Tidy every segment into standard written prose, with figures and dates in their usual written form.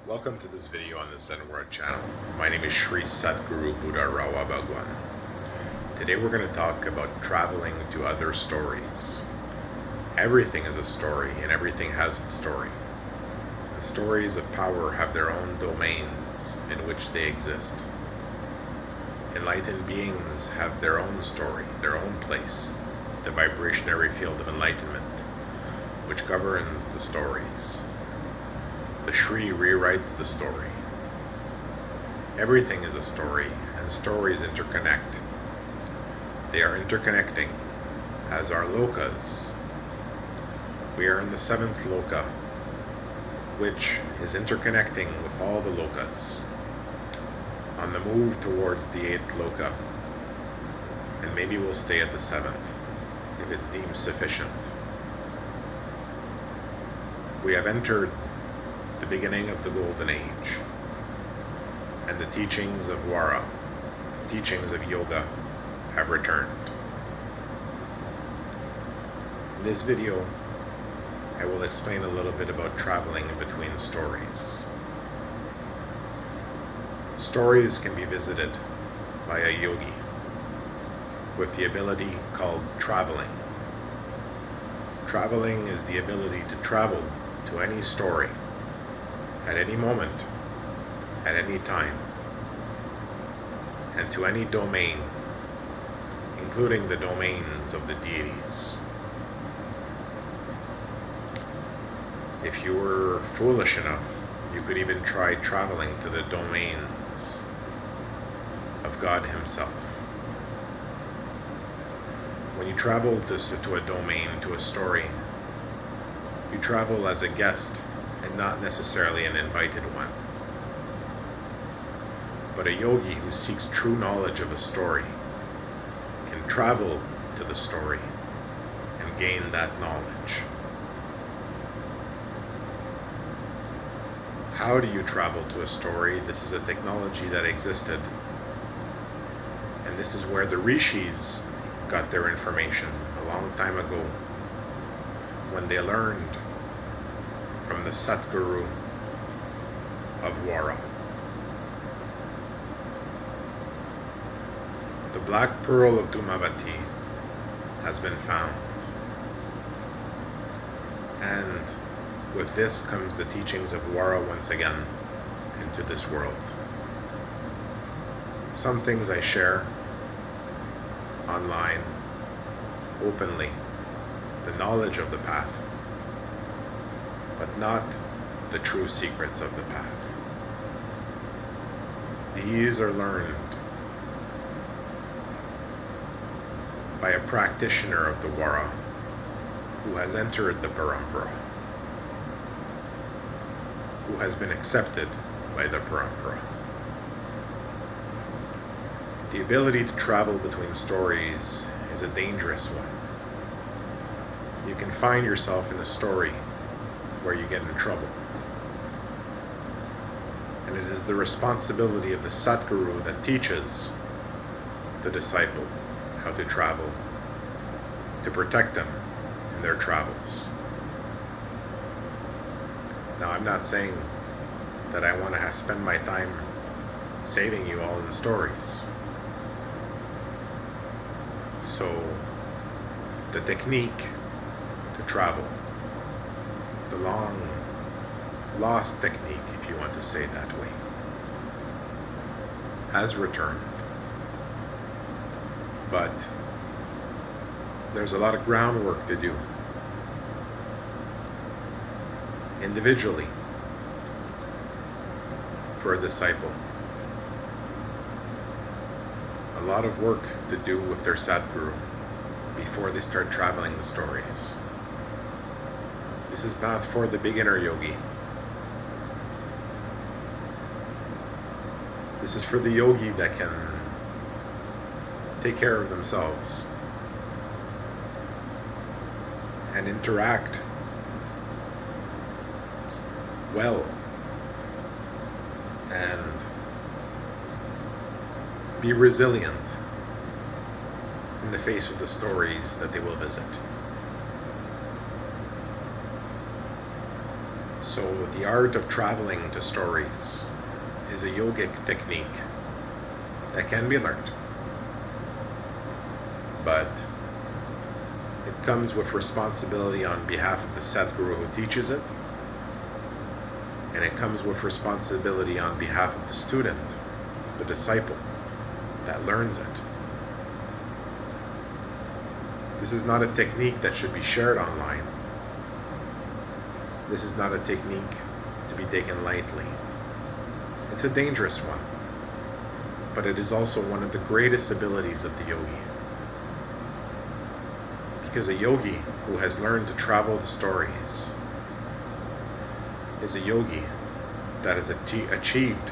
Welcome to this video on the Zen World channel. My name is Sri Sadguru Buddha Rawa Bhagwan. Today we're going to talk about traveling to other stories. Everything is a story and everything has its story. The stories of power have their own domains in which they exist. Enlightened beings have their own story, their own place, the vibrationary field of enlightenment, which governs the stories. The Shri rewrites the story. Everything is a story, and stories interconnect. They are interconnecting, as are lokas. We are in the seventh loka, which is interconnecting with all the lokas, on the move towards the eighth loka, and maybe we'll stay at the seventh, if it's deemed sufficient. We have entered the beginning of the Golden Age, and the teachings of Vara, the teachings of yoga, have returned. In this video, I will explain a little bit about traveling in between stories. Stories can be visited by a yogi with the ability called traveling. Traveling is the ability to travel to any story at any moment, at any time, and to any domain, including the domains of the deities. If you were foolish enough, you could even try traveling to the domains of God Himself. When you travel to a domain, to a story, you travel as a guest and not necessarily an invited one. But a yogi who seeks true knowledge of a story can travel to the story and gain that knowledge. How do you travel to a story? This is a technology that existed, and this is where the rishis got their information a long time ago, when they learned from the Satguru of Vara. The Black Pearl of Dhumavati has been found, and with this comes the teachings of Vara once again into this world. Some things I share online, openly, the knowledge of the path, but not the true secrets of the path. These are learned by a practitioner of the Vara who has entered the Parampara, who has been accepted by the Parampara. The ability to travel between stories is a dangerous one. You can find yourself in a story where you get in trouble. And it is the responsibility of the Satguru that teaches the disciple how to travel, to protect them in their travels. Now, I'm not saying that I want to spend my time saving you all in stories. So, the technique to travel, the long lost technique, if you want to say it that way, has returned. But there's a lot of groundwork to do individually for a disciple. A lot of work to do with their Sadguru before they start traveling the stories. This is not for the beginner yogi. This is for the yogi that can take care of themselves and interact well and be resilient in the face of the stories that they will visit. So the art of traveling to stories is a yogic technique that can be learned, but it comes with responsibility on behalf of the Sadguru who teaches it, and it comes with responsibility on behalf of the student, the disciple that learns it. This is not a technique that should be shared online. This is not a technique to be taken lightly. It's a dangerous one, but it is also one of the greatest abilities of the yogi. Because a yogi who has learned to travel the stories is a yogi that has achieved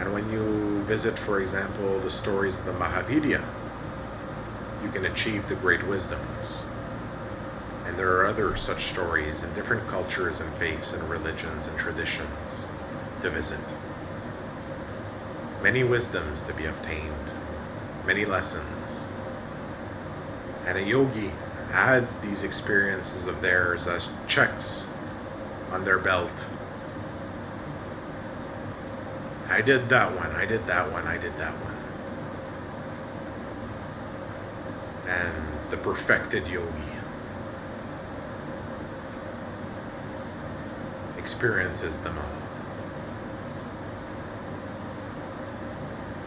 And when you visit, for example, the stories of the Mahavidya, you can achieve the great wisdoms. And there are other such stories in different cultures and faiths and religions and traditions to visit. Many wisdoms to be obtained, many lessons. And a yogi adds these experiences of theirs as checks on their belt. I did that one, I did that one, I did that one. And the perfected yogi experiences them all.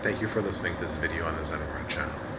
Thank you for listening to this video on the Zen World channel.